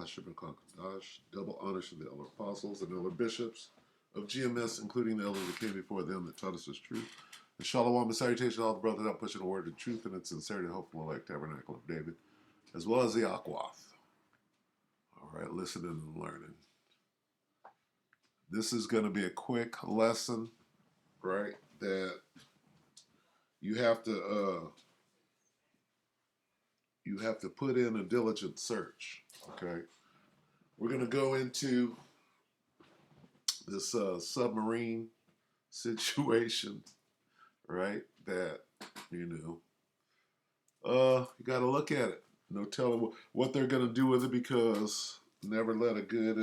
Asher Dash. Double honors to the elder apostles and elder bishops of GMS, including the elders that came before them that taught us this truth. And shalom and salutation to all the brothers out pushing the word of truth and its sincerity and hopeful elect tabernacle of David, as well as the Aquath. All right, listening and learning. This is going to be a quick lesson, right? That you have to put in a diligent search. Okay, we're going to go into this submarine situation, right? That you got to look at it. No telling what they're going to do with it, because never let a good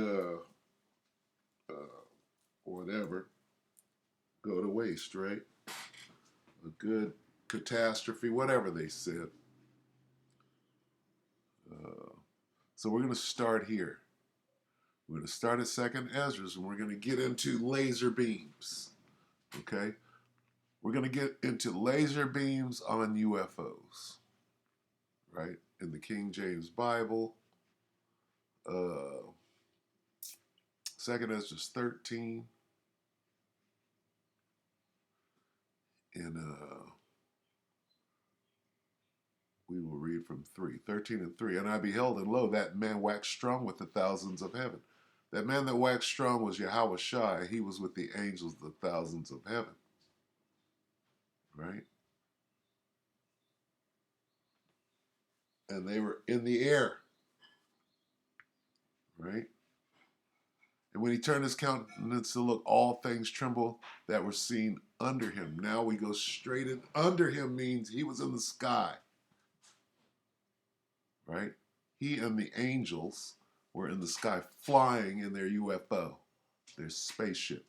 whatever go to waste, right? A good catastrophe, whatever they said. So we're going to start here. We're going to start at 2nd Ezra, and we're going to get into laser beams. Okay? We're going to get into laser beams on UFOs, right? In the King James Bible, 2nd Ezra 13, and we will read from 13 and 3. And I beheld, and lo, that man waxed strong with the thousands of heaven. That man that waxed strong was Yahweh Shai. He was with the angels of the thousands of heaven. Right? And they were in the air. Right? And when he turned his countenance to look, all things trembled that were seen under him. Now we go straight in. Under him means he was in the sky. Right? He and the angels were in the sky flying in their UFO, their spaceship.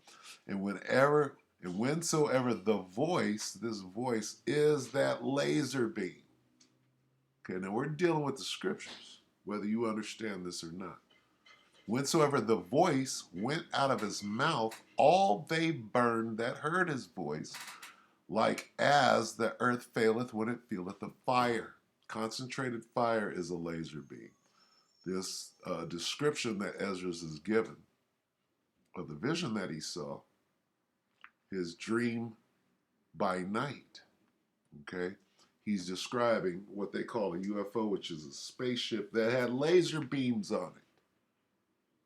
And whensoever the voice, this voice is that laser beam. Okay, now we're dealing with the scriptures, whether you understand this or not. Whensoever the voice went out of his mouth, all they burned that heard his voice, like as the earth faileth when it feeleth the fire. Concentrated fire is a laser beam. This description that Ezra is given of the vision that he saw, his dream by night, okay? He's describing what they call a UFO, which is a spaceship that had laser beams on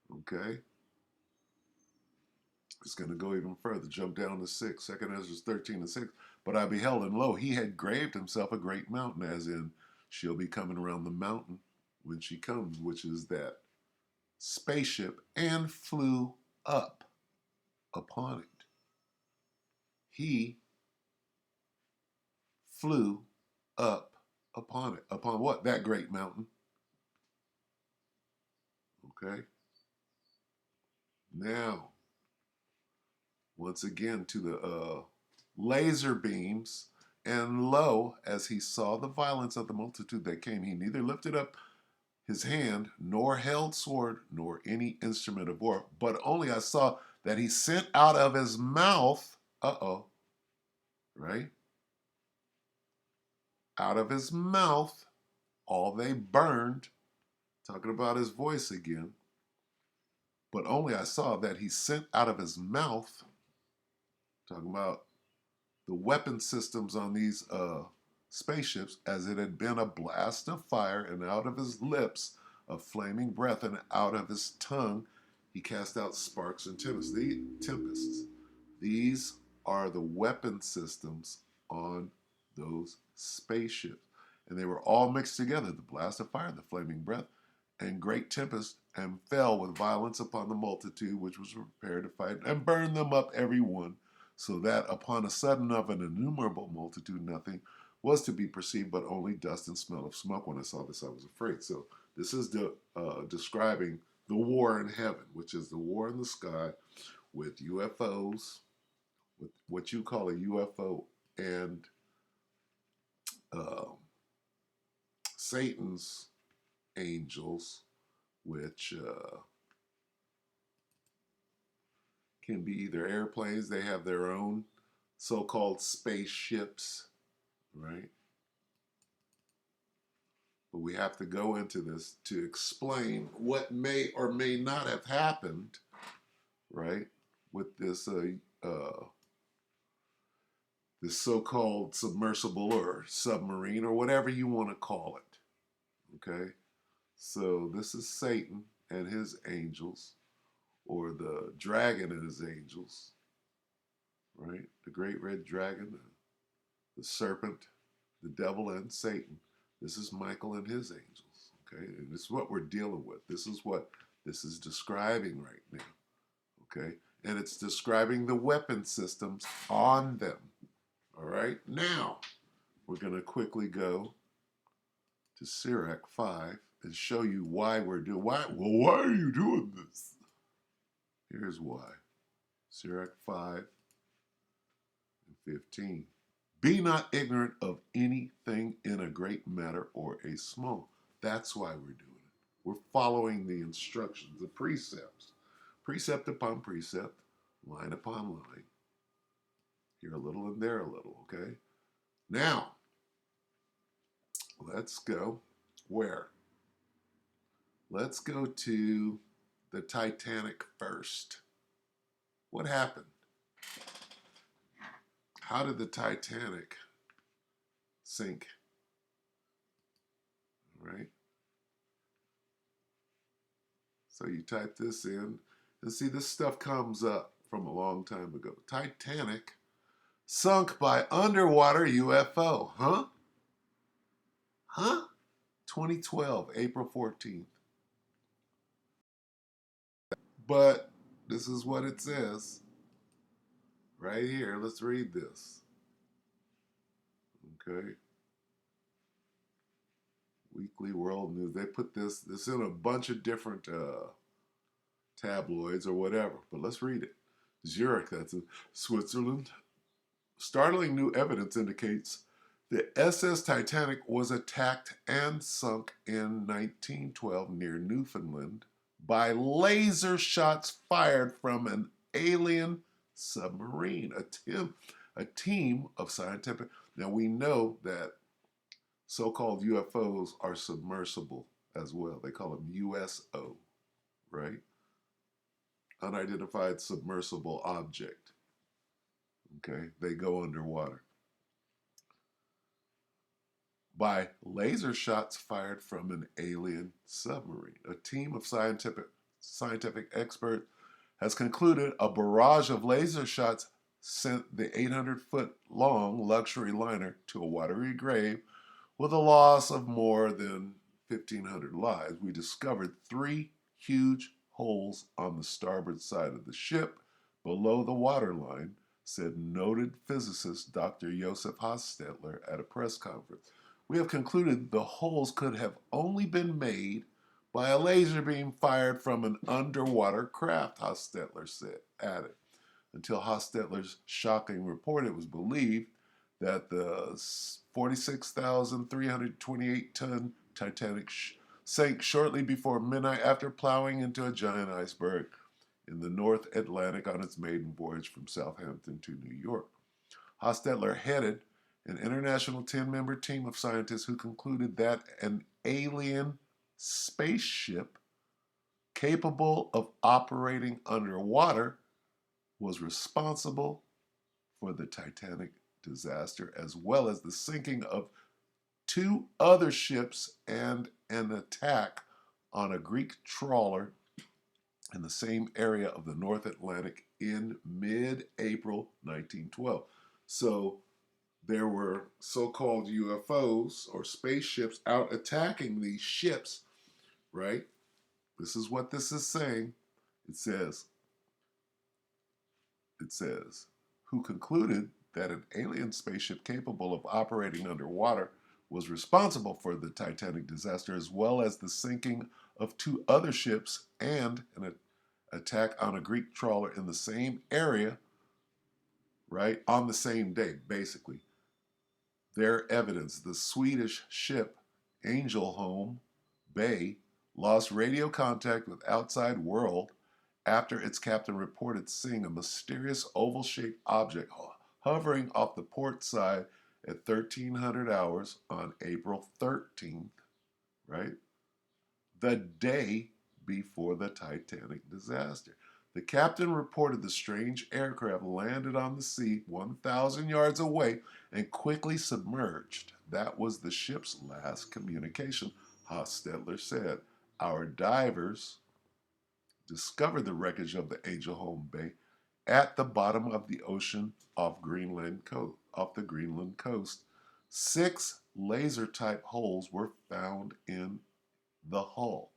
it, okay? It's going to go even further. Jump down to 6, 2nd Ezra 13 and 6. But I beheld, and lo, he had graved himself a great mountain, as in, she'll be coming around the mountain when she comes, which is that spaceship, and flew up upon it. He flew up upon it. Upon what? That great mountain. Okay? Now, once again to the laser beams, and lo, as he saw the violence of the multitude that came, he neither lifted up his hand, nor held sword, nor any instrument of war, but only I saw that he sent out of his mouth, right? Out of his mouth, all they burned, talking about his voice again, but only I saw that he sent out of his mouth, talking about the weapon systems on these spaceships, as it had been a blast of fire, and out of his lips a flaming breath, and out of his tongue he cast out sparks and tempests. These are the weapon systems on those spaceships. And they were all mixed together, the blast of fire, the flaming breath, and great tempest, and fell with violence upon the multitude which was prepared to fight, and burned them up every one, so that upon a sudden of an innumerable multitude nothing was to be perceived, but only dust and smell of smoke. When I saw this, I was afraid. So this is describing the war in heaven, which is the war in the sky with UFOs, with what you call a UFO, and Satan's angels, which can be either airplanes. They have their own so-called spaceships, right? but we have to go into this to explain what may or may not have happened, right, with this so-called submersible or submarine or whatever you want to call it. Okay, so this is Satan and his angels, or the dragon and his angels, right? The great red dragon, the serpent, the devil, and Satan. This is Michael and his angels. Okay, and this is what we're dealing with. This is what this is describing right now. Okay, and it's describing the weapon systems on them. All right, now we're going to quickly go to Sirach 5 and show you why we're doing why are you doing this? Here's why. Sirach 5 and 15. Be not ignorant of anything in a great matter or a small. That's why we're doing it. We're following the instructions, the precepts, precept upon precept, line upon line. Here a little and there a little, okay? Now, let's go where? Let's go to the Titanic first. What happened? How did the Titanic sink? All right? So you type this in, and see this stuff comes up from a long time ago. Titanic sunk by underwater UFO. Huh? Huh? 2012, April 14th. But this is what it says right here. Let's read this. Okay. Weekly World News. They put this in a bunch of different tabloids or whatever. But let's read it. Zurich, that's in Switzerland. Startling new evidence indicates the SS Titanic was attacked and sunk in 1912 near Newfoundland by laser shots fired from an alien submarine. A team of scientific. Now we know that so-called UFOs are submersible as well. They call them USO, right? Unidentified submersible object. Okay, they go underwater. By laser shots fired from an alien submarine. A team of scientific experts has concluded a barrage of laser shots sent the 800-foot-long luxury liner to a watery grave with a loss of more than 1,500 lives. We discovered 3 huge holes on the starboard side of the ship below the waterline, said noted physicist Dr. Josef Hostetler at a press conference. We have concluded the holes could have only been made by a laser beam fired from an underwater craft, Hostetler added. Until Hostetler's shocking report, it was believed that the 46,328-ton Titanic sank shortly before midnight after plowing into a giant iceberg in the North Atlantic on its maiden voyage from Southampton to New York. Hostetler headed an international 10-member team of scientists who concluded that an alien spaceship capable of operating underwater was responsible for the Titanic disaster, as well as the sinking of 2 other ships and an attack on a Greek trawler in the same area of the North Atlantic in mid-April 1912. So there were so-called UFOs or spaceships out attacking these ships, right? This is what this is saying. It says, who concluded that an alien spaceship capable of operating underwater was responsible for the Titanic disaster, as well as the sinking of 2 other ships and an attack on a Greek trawler in the same area, right, on the same day, basically. Their evidence, the Swedish ship Angelholm Bay lost radio contact with outside world after its captain reported seeing a mysterious oval-shaped object hovering off the port side at 1300 hours on April 13th. right? The day before the Titanic disaster. The captain reported the strange aircraft landed on the sea 1,000 yards away and quickly submerged. That was the ship's last communication, Hostetler said. Our divers discovered the wreckage of the Angel Home Bay at the bottom of the ocean off the Greenland coast. 6 laser-type holes were found in the hull.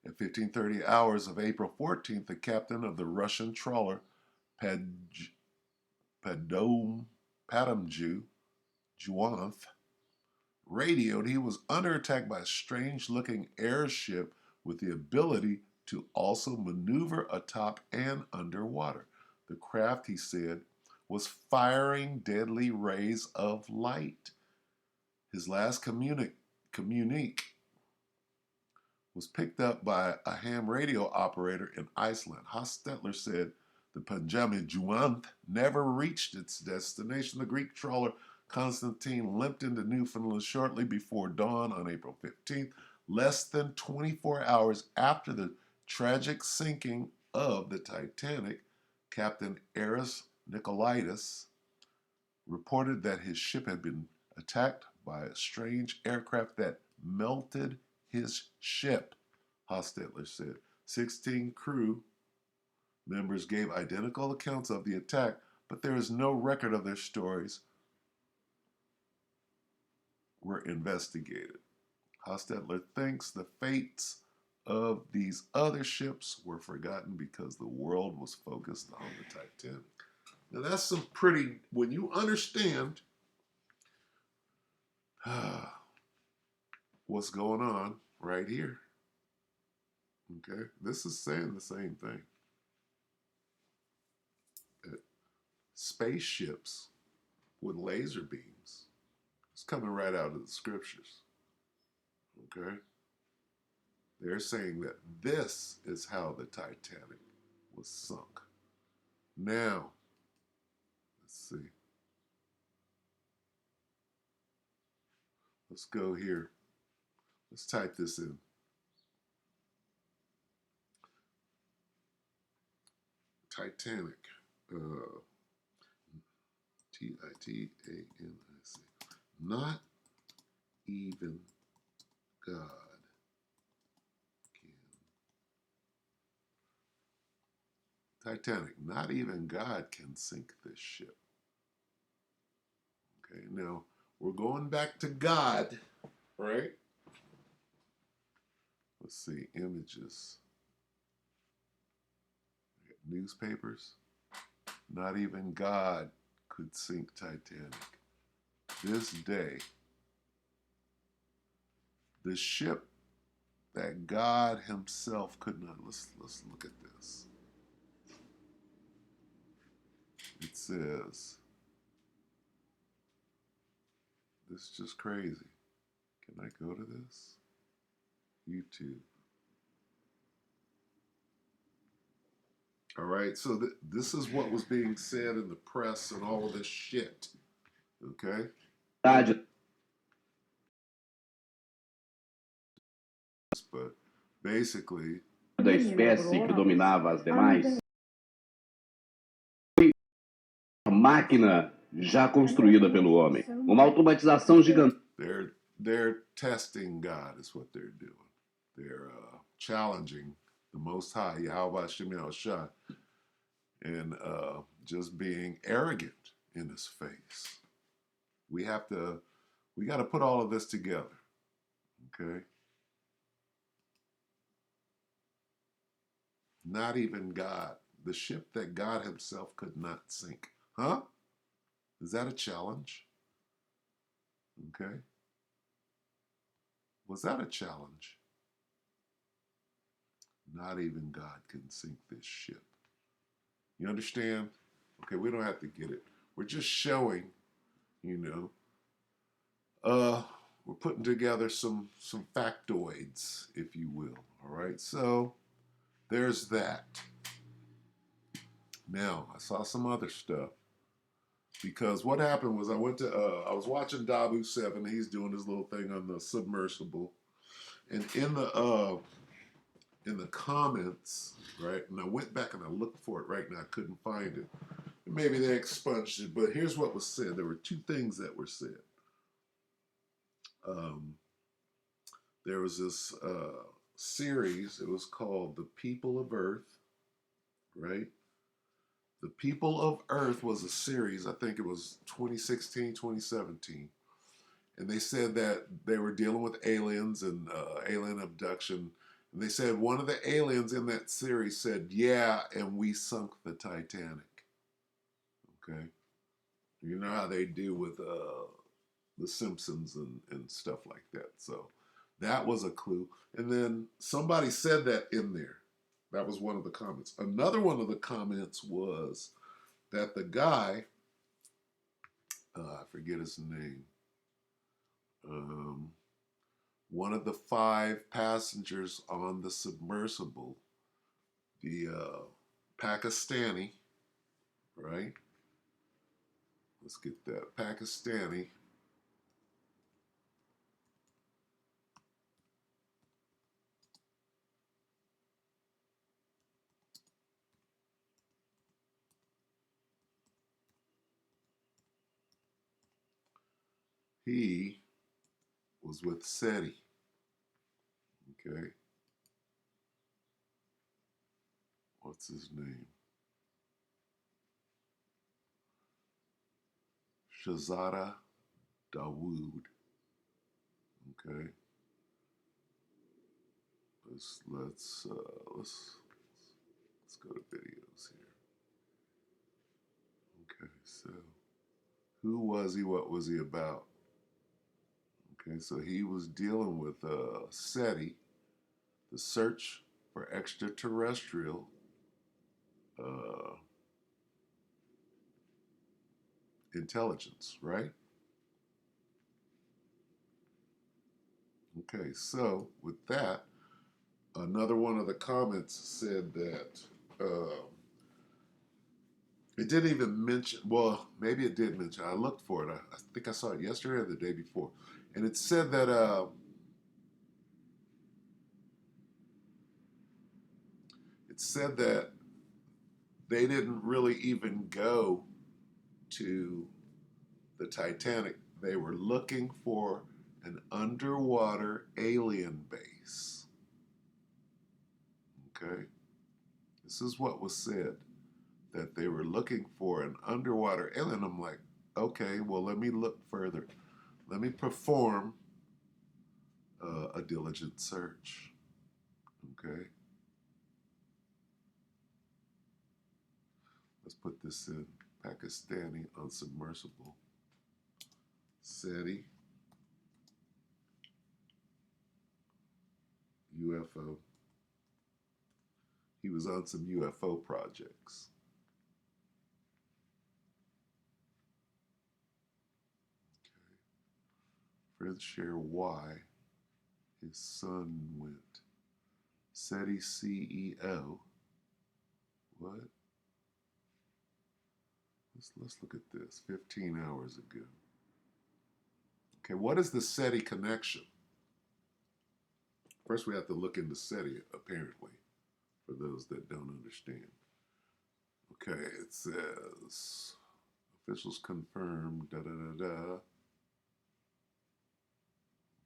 At 15:30 hours of April 14th, the captain of the Russian trawler Padamju Juanth radioed he was under attack by a strange-looking airship with the ability to also maneuver atop and underwater. The craft, he said, was firing deadly rays of light. His last communique was picked up by a ham radio operator in Iceland. Hostetler said the Panjami Juanth never reached its destination. The Greek trawler Constantine limped into Newfoundland shortly before dawn on April 15th, less than 24 hours after the tragic sinking of the Titanic. Captain Aris Nicolaitis reported that his ship had been attacked by a strange aircraft that melted his ship, Hostetler said. 16 crew members gave identical accounts of the attack, but there is no record of their stories were investigated. Hostetler thinks the fates of these other ships were forgotten because the world was focused on the Titanic. Now that's some pretty, when you understand what's going on right here, okay, this is saying the same thing. Spaceships with laser beams. It's coming right out of the scriptures. Okay? They're saying that this is how the Titanic was sunk. Now, let's see. Let's go here. Let's type this in. Titanic. Titanic. Not even God can. Titanic. Not even God can sink this ship. Okay, now we're going back to God, right? Let's see, images. Newspapers. Not even God could sink Titanic. This day, the ship that God himself could not. Let's look at this. It says, this is just crazy. Can I go to this? YouTube. All right, so this is what was being said in the press and all of this shit. Okay? But basically, da espécie que dominava as demais, uma máquina já construída pelo homem, uma automatização gigantesca. They're testing God is what they're doing. They're challenging the Most High, Yahweh Shem Shah, and just being arrogant in his face. We got to put all of this together, okay? Not even God, the ship that God himself could not sink. Huh? Is that a challenge? Okay. Was that a challenge? Not even God can sink this ship. You understand? Okay, we don't have to get it. We're just showing, we're putting together some factoids, if you will. All right, so there's that. Now, I saw some other stuff. Because what happened was I was watching Dabu 7. He's doing his little thing on the submersible, and in the comments, right? And I went back and I looked for it right, and I couldn't find it. Maybe they expunged it, but here's what was said. There were two things that were said. Um, there was this series. It was called The People of Earth, right? The People of Earth was a series. I think it was 2016, 2017. And they said that they were dealing with aliens and alien abduction. And they said one of the aliens in that series said, "Yeah, and we sunk the Titanic." Okay, you know how they do with the Simpsons and stuff like that. So that was a clue. And then somebody said that in there. That was one of the comments. Another one of the comments was that the guy, I forget his name, um, one of the five passengers on the submersible, the Pakistani, right? Let's get that. Pakistani. He was with SETI. Okay. What's his name? Shahzada Dawood. Okay. Let's go to videos here. Okay, so who was he? What was he about? Okay, so he was dealing with SETI, the search for extraterrestrial uh, intelligence, right? Okay, so with that, another one of the comments said that it didn't even mention, well, maybe it did mention, I looked for it. I think I saw it yesterday or the day before. And it said that they didn't really even go to the Titanic. They were looking for an underwater alien base. Okay? This is what was said, that they were looking for an underwater alien. I'm like, okay, well, let me look further. Let me perform a diligent search. Okay? Let's put this in. Pakistani unsubmersible. SETI UFO. He was on some UFO projects. Friends share why his son went. SETI CEO. What? Let's look at this. 15 hours ago. Okay, what is the SETI connection? First, we have to look into SETI, apparently, for those that don't understand. Okay, it says officials confirmed, da da da da.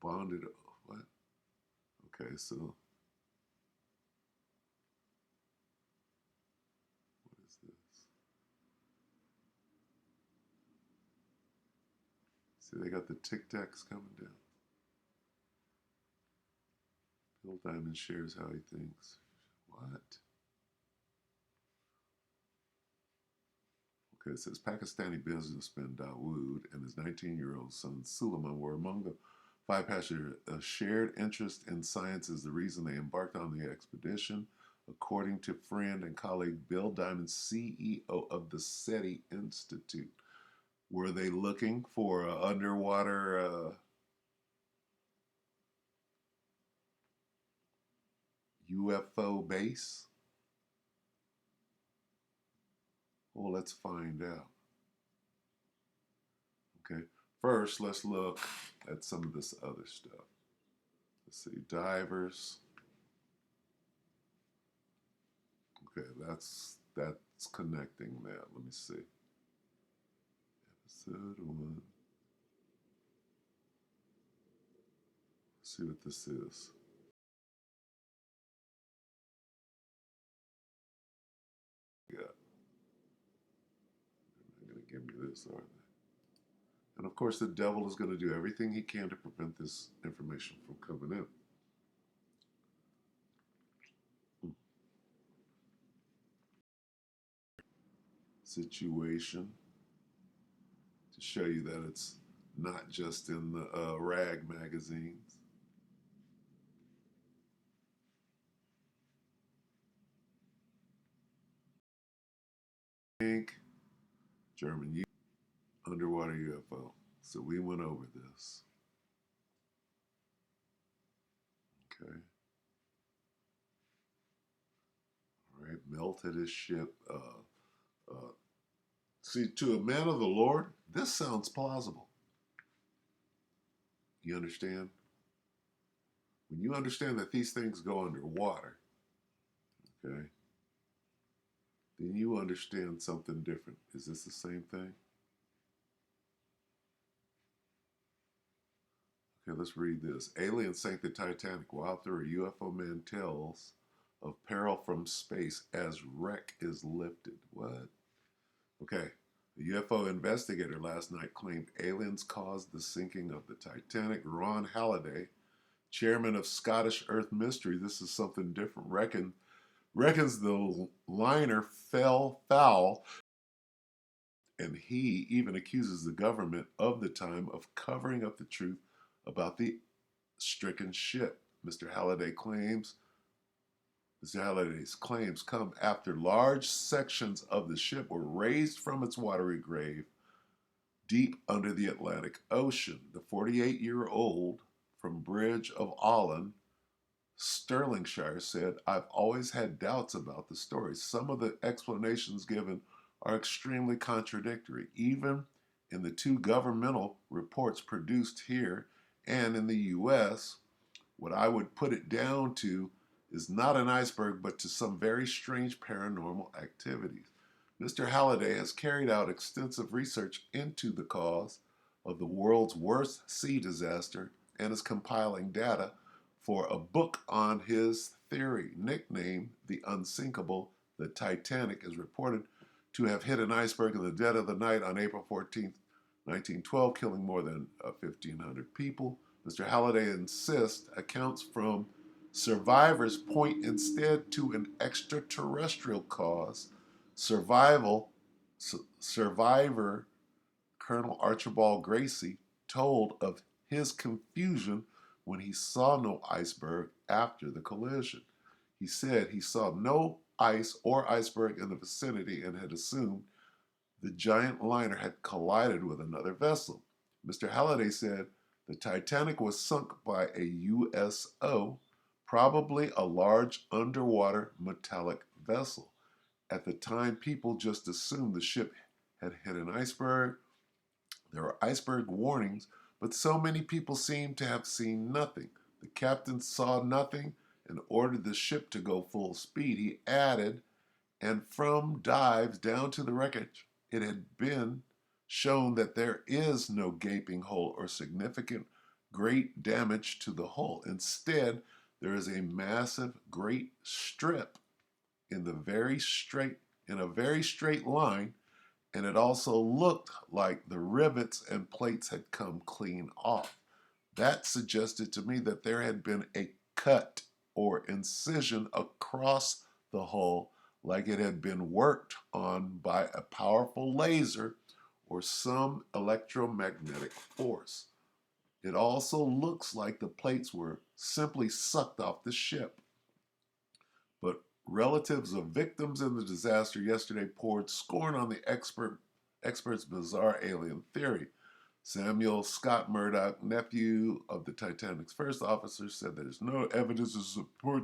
Bonded, what? Okay, so what is this? See, they got the Tic Tacs coming down. Bill Diamond shares how he thinks. What? Okay, it says Pakistani businessman Dawood and his 19-year-old son Suleiman were among the five passengers. A shared interest in science is the reason they embarked on the expedition, according to friend and colleague Bill Diamond, CEO of the SETI Institute. Were they looking for an underwater UFO base? Well, let's find out. Okay, first let's look at some of this other stuff. Let's see, divers. Okay, that's connecting that. Let me see. Episode 1. Let's see what this is. Yeah, they're not going to give me this, are they? And of course, the devil is going to do everything he can to prevent this information from coming in. Situation to show you that it's not just in the rag magazines. Sank, German underwater UFO. So we went over this. Okay. All right. Melted his ship. See, to a man of the Lord, this sounds plausible. You understand? When you understand that these things go underwater, okay, then you understand something different. Is this the same thing? Okay, let's read this. Aliens sank the Titanic while through a UFO man tells of peril from space as wreck is lifted. What? Okay. A UFO investigator last night claimed aliens caused the sinking of the Titanic. Ron Halliday, chairman of Scottish Earth Mystery, this is something different, reckons the liner fell foul, and he even accuses the government of the time of covering up the truth about the stricken ship. Mr. Halliday's claims come after large sections of the ship were raised from its watery grave deep under the Atlantic Ocean. The 48-year-old from Bridge of Allen, Stirlingshire, said, "I've always had doubts about the story. Some of the explanations given are extremely contradictory, even in the two governmental reports produced here and in the U.S. What I would put it down to is not an iceberg, but to some very strange paranormal activities. Mr. Halliday has carried out extensive research into the cause of the world's worst sea disaster and is compiling data for a book on his theory. Nicknamed the Unsinkable, the Titanic is reported to have hit an iceberg in the dead of the night on April 14th, 1912, killing more than 1,500 people. Mr. Halliday insists accounts from survivors point instead to an extraterrestrial cause. Survivor Colonel Archibald Gracie told of his confusion when he saw no iceberg after the collision. He said he saw no ice or iceberg in the vicinity and had assumed the giant liner had collided with another vessel. Mr. Halliday said the Titanic was sunk by a USO, probably a large underwater metallic vessel. At the time, people just assumed the ship had hit an iceberg. There were iceberg warnings, but so many people seemed to have seen nothing. The captain saw nothing and ordered the ship to go full speed. He added, and from dives down to the wreckage, it had been shown that there is no gaping hole or significant great damage to the hull. Instead, there is a massive great strip in a very straight line, and it also looked like the rivets and plates had come clean off. That suggested to me that there had been a cut or incision across the hull, like it had been worked on by a powerful laser or some electromagnetic force. It also looks like the plates were simply sucked off the ship. But relatives of victims in the disaster yesterday poured scorn on the expert's bizarre alien theory. Samuel Scott Murdoch, nephew of the Titanic's first officer, said there's no evidence to support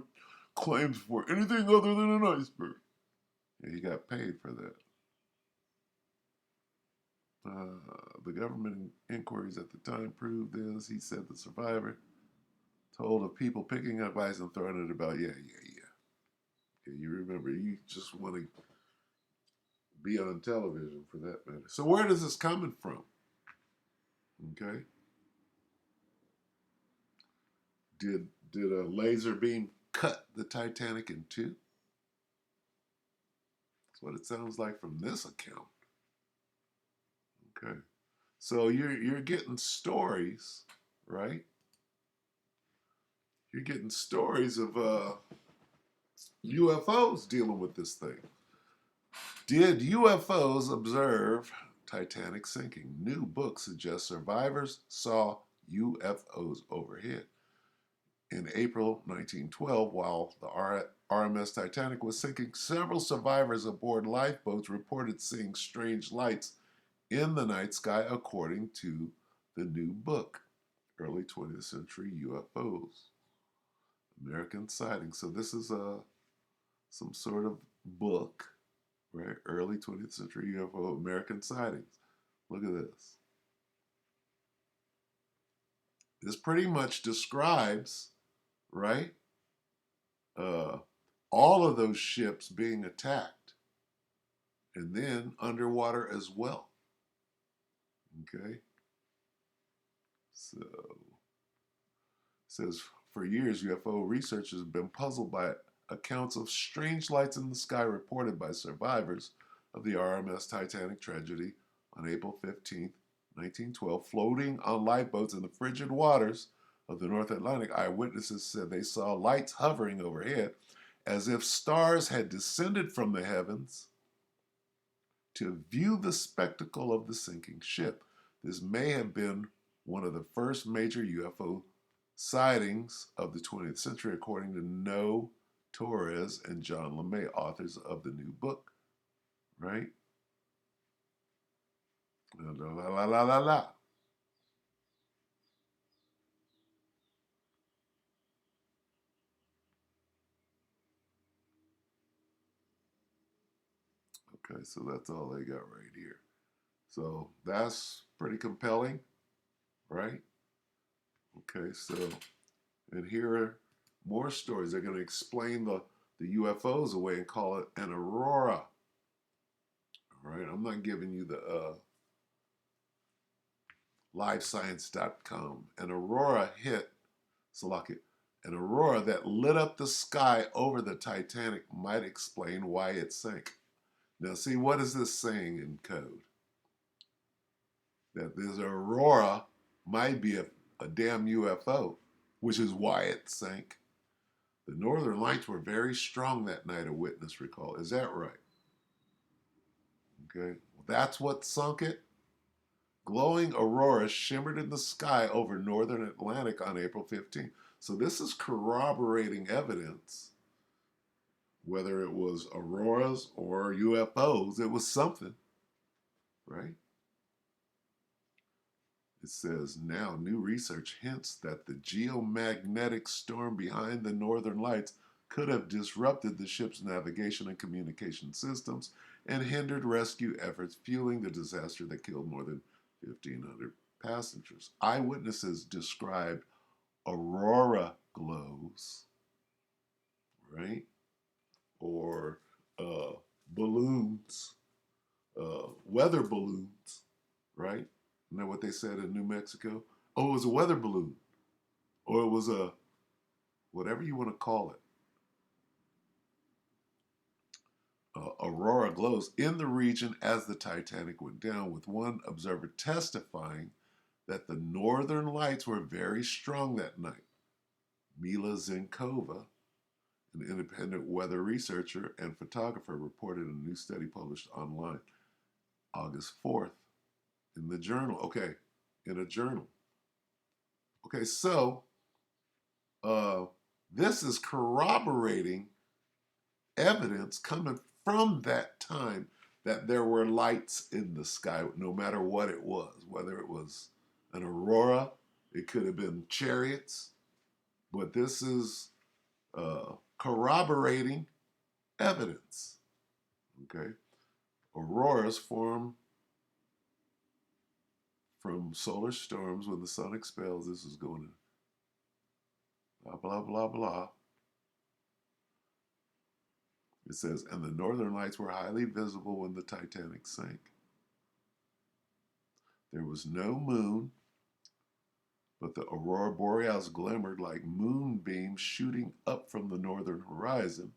claims for anything other than an iceberg. And he got paid for that. The government inquiries at the time proved this. He said the survivor told of people picking up ice and throwing it about. Yeah. Yeah, you remember, you just want to be on television for that matter. So where does this coming from? Okay. Did a laser beam cut the Titanic in two? That's what it sounds like from this account. Okay. So you're getting stories, right? You're getting stories of UFOs dealing with this thing. Did UFOs observe Titanic sinking? New book suggests survivors saw UFOs overhead. In April 1912, while the RMS Titanic was sinking, several survivors aboard lifeboats reported seeing strange lights in the night sky, according to the new book, Early 20th Century UFOs, American Sightings. So this is some sort of book, right? Early 20th Century UFO, American Sightings. Look at this. This pretty much describes, right, uh, all of those ships being attacked and then underwater as well. Okay? So it says for years, UFO researchers have been puzzled by accounts of strange lights in the sky reported by survivors of the RMS Titanic tragedy on April 15th, 1912, floating on lifeboats in the frigid waters of the North Atlantic. Eyewitnesses said they saw lights hovering overhead as if stars had descended from the heavens to view the spectacle of the sinking ship. This may have been one of the first major UFO sightings of the 20th century, according to No Torres and John LeMay, authors of the new book. Right? La la la la la. Okay, so that's all they got right here. So that's pretty compelling, right? Okay, so and here are more stories. They're going to explain the UFOs away and call it an aurora. All right, I'm not giving you the livescience.com. An aurora hit, Salaki, an aurora that lit up the sky over the Titanic might explain why it sank. Now, see, what is this saying in code? That this aurora might be a damn UFO, which is why it sank. The northern lights were very strong that night, a witness recalled. Is that right? Okay. Well, that's what sunk it. Glowing auroras shimmered in the sky over northern Atlantic on April 15th. So this is corroborating evidence, whether it was auroras or UFOs, it was something, right? It says now new research hints that the geomagnetic storm behind the northern lights could have disrupted the ship's navigation and communication systems and hindered rescue efforts, fueling the disaster that killed more than 1,500 passengers. Eyewitnesses described aurora glows, right? Or balloons, weather balloons, right? Isn't that what they said in New Mexico? Oh, it was a weather balloon, or it was a whatever you want to call it. Aurora glows in the region as the Titanic went down, with one observer testifying that the northern lights were very strong that night. Mila Zenkova, an independent weather researcher and photographer, reported in a new study published online August 4th in the journal. Okay, in a journal. Okay, so uh, this is corroborating evidence coming from that time that there were lights in the sky, no matter what it was, whether it was an aurora, it could have been chariots, but this is corroborating evidence. Okay, auroras form from solar storms when the sun expels. This is going to blah, blah, blah, blah. It says, and the northern lights were highly visible when the Titanic sank. There was no moon, but the aurora borealis glimmered like moonbeams shooting up from the northern horizon.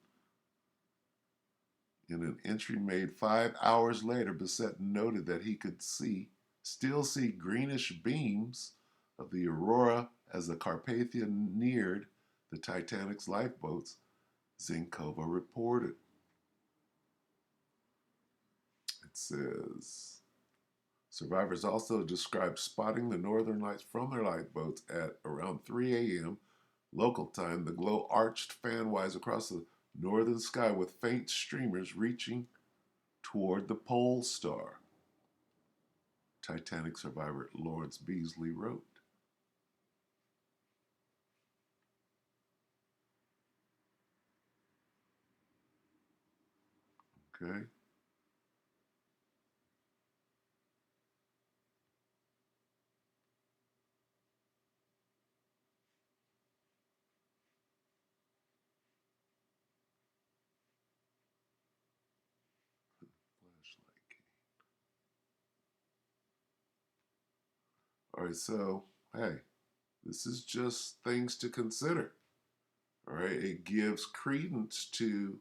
In an entry made 5 hours later, Bissett noted that he could still see greenish beams of the aurora as the Carpathia neared the Titanic's lifeboats, Zinkova reported. It says, survivors also described spotting the northern lights from their lifeboats at around 3 a.m. local time. The glow arched fanwise across the northern sky with faint streamers reaching toward the pole star. Titanic survivor Lawrence Beasley wrote. Okay. Flashlight came. All right, so hey, this is just things to consider. All right, it gives credence to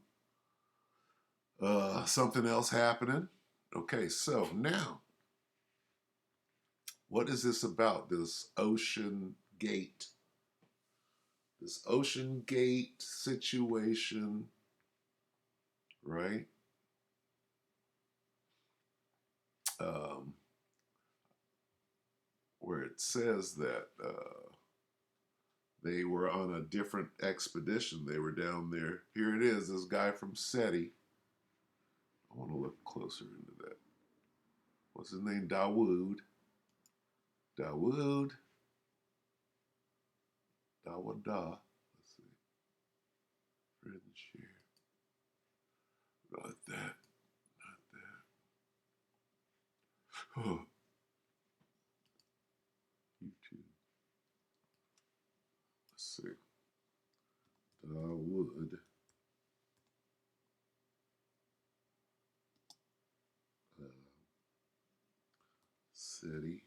something else happening. Okay, so now, what is this about? This Ocean Gate situation, right? Um, where it says that they were on a different expedition. They were down there. Here it is, this guy from SETI. I want to look closer into that. What's his name? Dawood. Dawood. Dawada. Let's see. Friend share. Not that. Not that. Oh, YouTube. Let's see. Dawood. SETI.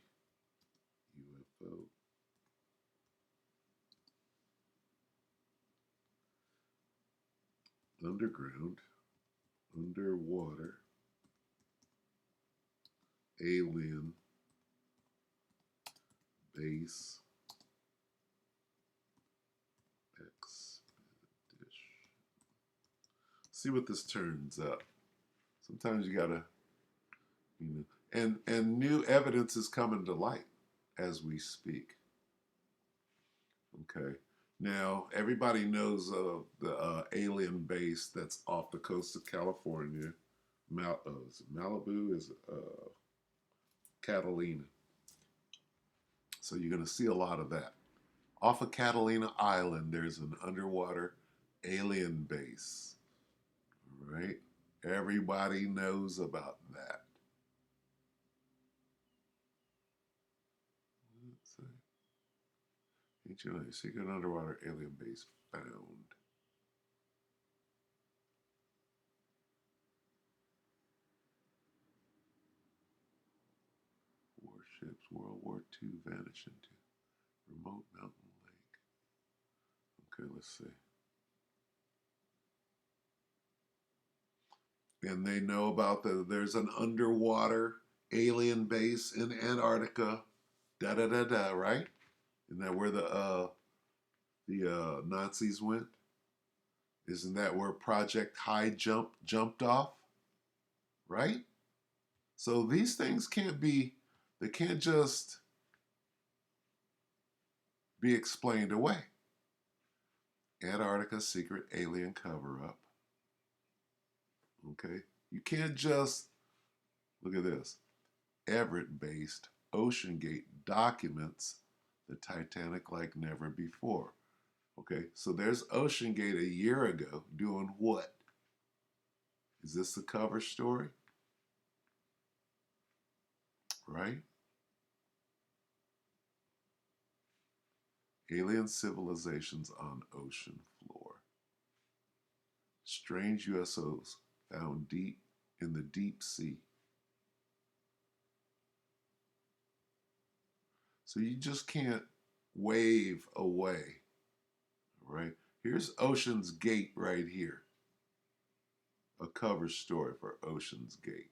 UFO. Underground. Underwater. Alien. Base. Expedition. See what this turns up. Sometimes you gotta, and new evidence is coming to light as we speak. Okay. Now, everybody knows of the alien base that's off the coast of California. Is it Malibu? Is it Catalina? So you're going to see a lot of that. Off of Catalina Island, there's an underwater alien base. Right? Everybody knows about that. Let's see. Ancient secret underwater alien base found. Warships, World War II vanish into remote mountain lake. Okay, let's see. And they know about there's an underwater alien base in Antarctica. Da da da da. Right? Isn't that where the Nazis went? Isn't that where Project High Jump jumped off? Right? So these things can't be. They can't just be explained away. Antarctica secret alien cover up. Okay? You can't just look at this. Everett based OceanGate documents the Titanic like never before. Okay, so there's OceanGate a year ago doing what? Is this the cover story? Right? Alien civilizations on ocean floor. Strange USOs found deep in the deep sea. So you just can't wave away, right? Here's Ocean's Gate right here. A cover story for Ocean's Gate.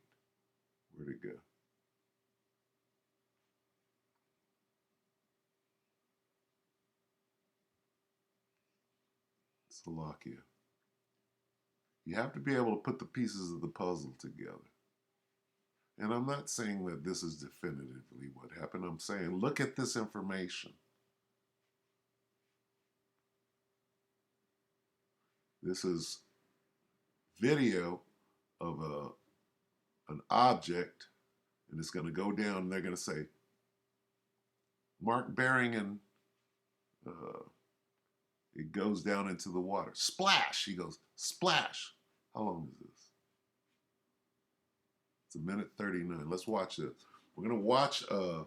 Where'd it go? Slovakia. You have to be able to put the pieces of the puzzle together. And I'm not saying that this is definitively what happened. I'm saying look at this information. This is video of an object, and it's going to go down, and they're going to say, Mark Bering, and it goes down into the water. Splash! He goes, splash! How long is this? It's 1:39. Let's watch this. We're going to watch a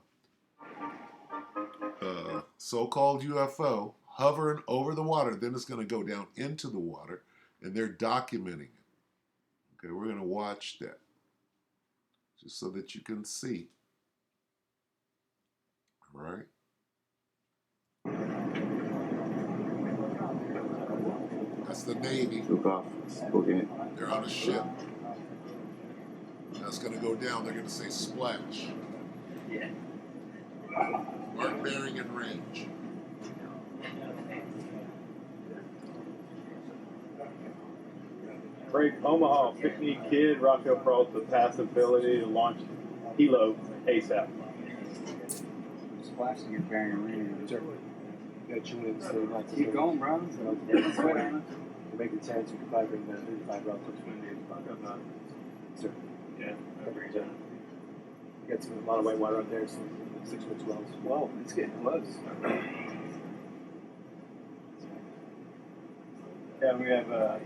so-called UFO hovering over the water. Then it's going to go down into the water, and they're documenting it. Okay, we're going to watch that just so that you can see. All right. That's the Navy. Okay. They're on a ship. That's going to go down. They're going to say splash. Yeah. Mark Bering and range. Break Omaha, 15 kid, Rocco Peralta, passability to launch Hilo ASAP. Splashing your bearing ring. Sure. You gotta tune in so not to Keep going, bro. Let's wait on it. to make it 10, so we can probably bring that 35 route to 28. Sir. Yeah. You got a lot of white water out there, so 6 foot 12. Whoa, it's getting close. Yeah, we have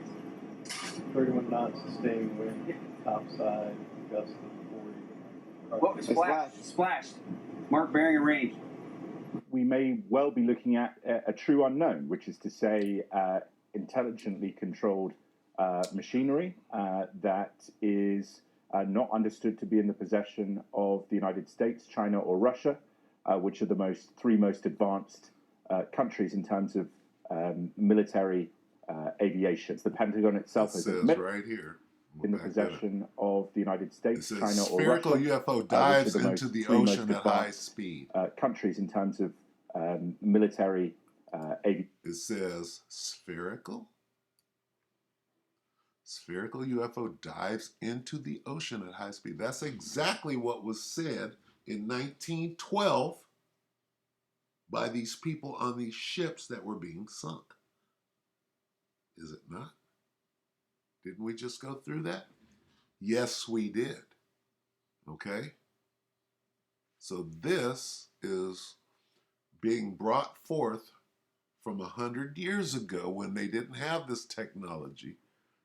31 knots sustained wind, topside, gust of 40. Whoa, splashed. Mark Bering and range. We may well be looking at a true unknown, which is to say intelligently controlled machinery that is not understood to be in the possession of the United States, China, or Russia, which are the three most advanced countries in terms of military aviation. It's the Pentagon itself It has says admitted right here. in the possession of the United It States, says China, or spherical Russia. UFO dives which are into the three ocean most at high advanced, speed. Countries in terms of military aviation. It says spherical. Spherical UFO dives into the ocean at high speed. That's exactly what was said in 1912 by these people on these ships that were being sunk. Is it not? Didn't we just go through that? Yes, we did. Okay? So this is being brought forth from 100 years ago when they didn't have this technology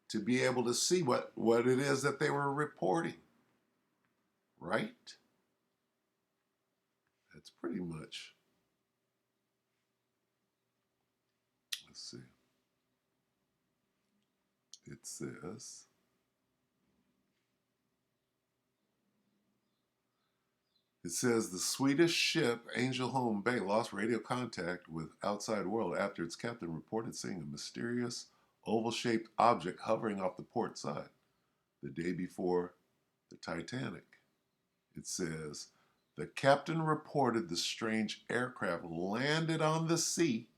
to be able to see what it is that they were reporting. Right? That's pretty much. Let's see. It says the Swedish ship Angelholm Bay lost radio contact with outside world after its captain reported seeing a mysterious oval-shaped object hovering off the port side the day before the Titanic. It says the captain reported the strange aircraft landed on the sea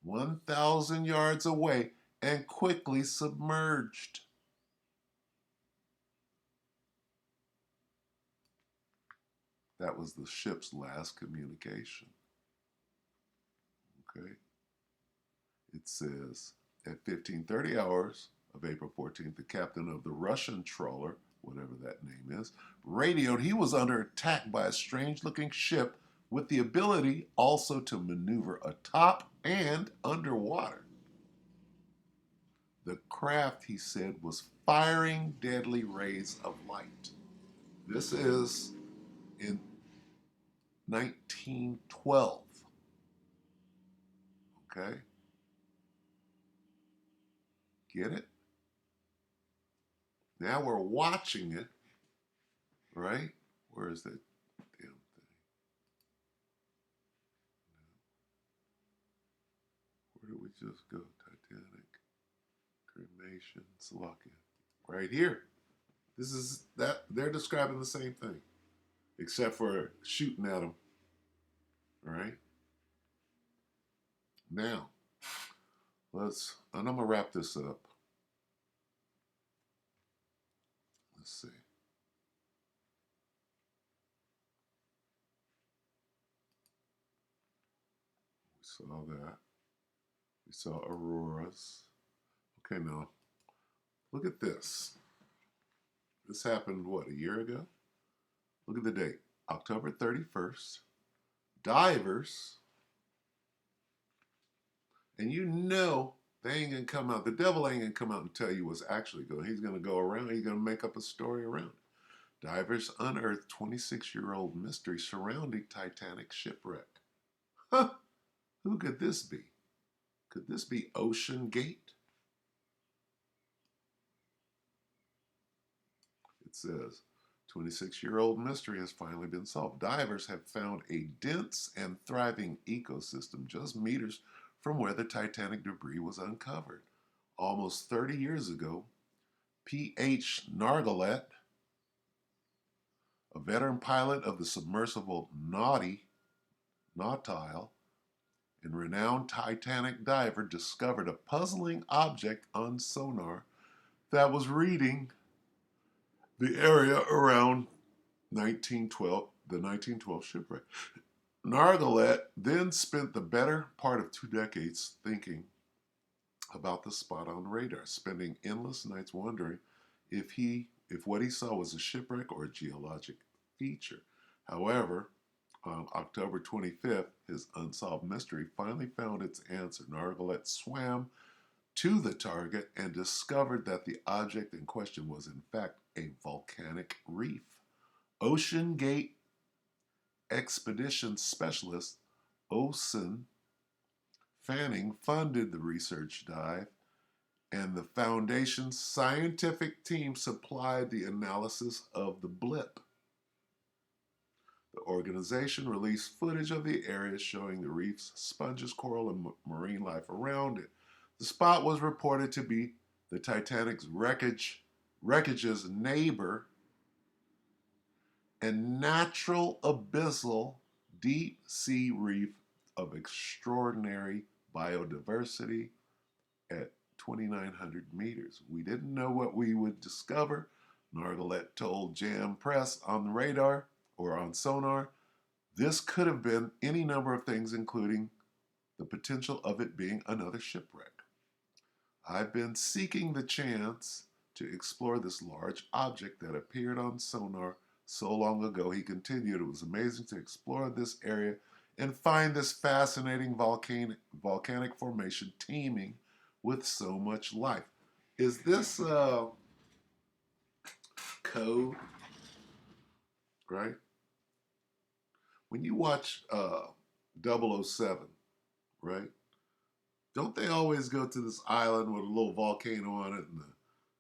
1,000 yards away and quickly submerged. That was the ship's last communication. Okay. It says at 15:30 hours of April 14th, the captain of the Russian trawler, whatever that name is, radioed he was under attack by a strange-looking ship with the ability also to maneuver atop and underwater. The craft, he said, was firing deadly rays of light. This is in 1912. Okay? Get it? Now we're watching it, right? Where is that damn thing? Where did we just go? Titanic, cremation, Slovakia. Right here. This is that they're describing the same thing, except for shooting at them. All right. Now, and I'm gonna wrap this up. Let's see. We saw that. We saw auroras. Okay, now look at this. This happened, what, a year ago? Look at the date, October 31st. Divers, and you know they ain't gonna come out. The devil ain't gonna come out and tell you what's actually going. He's gonna go around. He's gonna make up a story around it. Divers unearthed 26-year-old mystery surrounding Titanic shipwreck. Huh? Who could this be? Could this be Ocean Gate? It says 26-year-old mystery has finally been solved. Divers have found a dense and thriving ecosystem just meters from where the Titanic debris was uncovered. Almost 30 years ago, P.H. Nargalet, a veteran pilot of the submersible Nautile, and renowned Titanic diver, discovered a puzzling object on sonar that was reading the area around 1912, the 1912 shipwreck. Nargalet then spent the better part of 2 decades thinking about the spot on radar, spending endless nights wondering if what he saw was a shipwreck or a geologic feature. However, on October 25th, his unsolved mystery finally found its answer. Nargalet swam to the target and discovered that the object in question was in fact a volcanic reef. Ocean Gate expedition specialist Osen Fanning funded the research dive, and the Foundation's scientific team supplied the analysis of the blip. The organization released footage of the area showing the reefs, sponges, coral, and marine life around it. The spot was reported to be the Titanic's wreckage's neighbor and natural abyssal deep sea reef of extraordinary biodiversity at 2,900 meters. We didn't know what we would discover. Nargalet told Jam Press on the radar or on sonar, this could have been any number of things, including the potential of it being another shipwreck. I've been seeking the chance to explore this large object that appeared on sonar so long ago. He continued, it was amazing to explore this area and find this fascinating volcanic formation teeming with so much life. Is this code, right? When you watch 007, right? Don't they always go to this island with a little volcano on it, and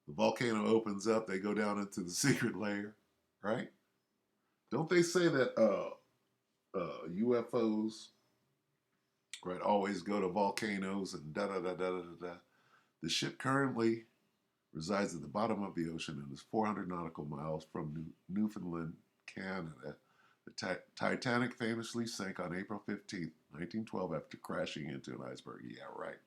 the volcano opens up, they go down into the secret layer, right? Don't they say that UFOs, right, always go to volcanoes and da da da da da da? The ship currently resides at the bottom of the ocean and is 400 nautical miles from Newfoundland, Canada. The Titanic famously sank on April 15th, 1912, after crashing into an iceberg. Yeah, right.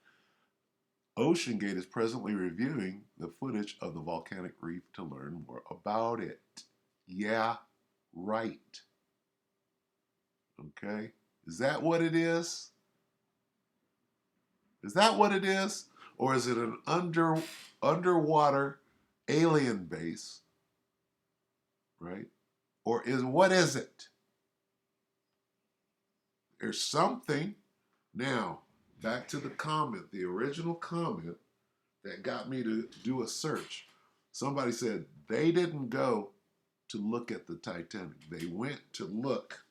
OceanGate is presently reviewing the footage of the volcanic reef to learn more about it. Yeah, right. Okay? Is that what it is? Is that what it is? Or is it an underwater alien base? Right? Or what is it? There's something. Now, back to the comment, the original comment that got me to do a search. Somebody said they didn't go to look at the Titanic. They went to look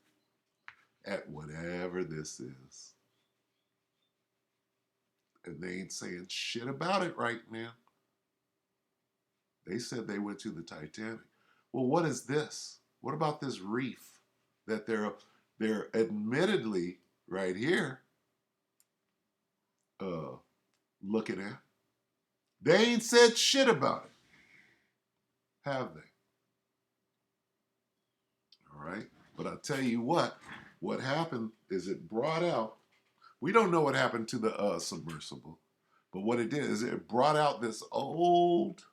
at whatever this is. And they ain't saying shit about it right now. They said they went to the Titanic. Well, what is this? What about this reef that they're admittedly right here looking at? They ain't said shit about it, have they? All right. But I'll tell you what happened is it brought out, we don't know what happened to the submersible, but what it did is it brought out this old,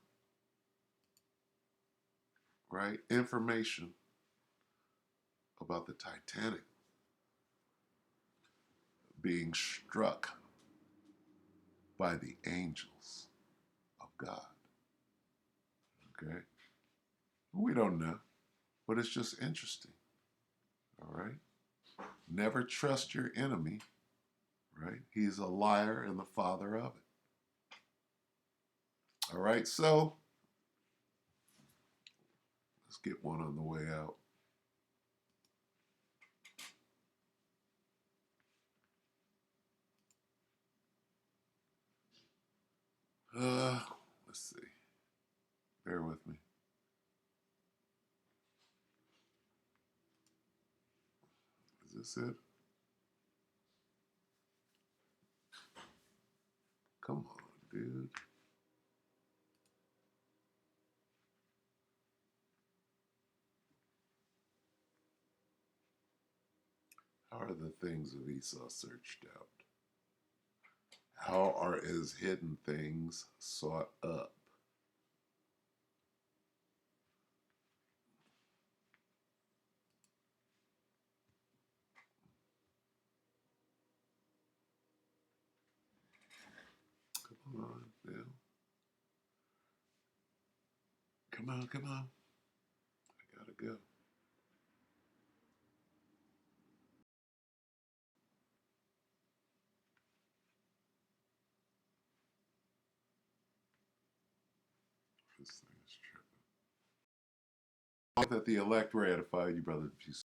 right, information about the Titanic being struck by the angels of God. Okay? We don't know, but it's just interesting. All right? Never trust your enemy, right? He's a liar and the father of it. All right, so let's get one on the way out. Let's see. Bear with me. Is this it? Come on, dude. How are the things of Esau searched out? How are his hidden things sought up? Come on, now. Come on, come on. I gotta go. This thing is tripping. That the elect ratified, you brother.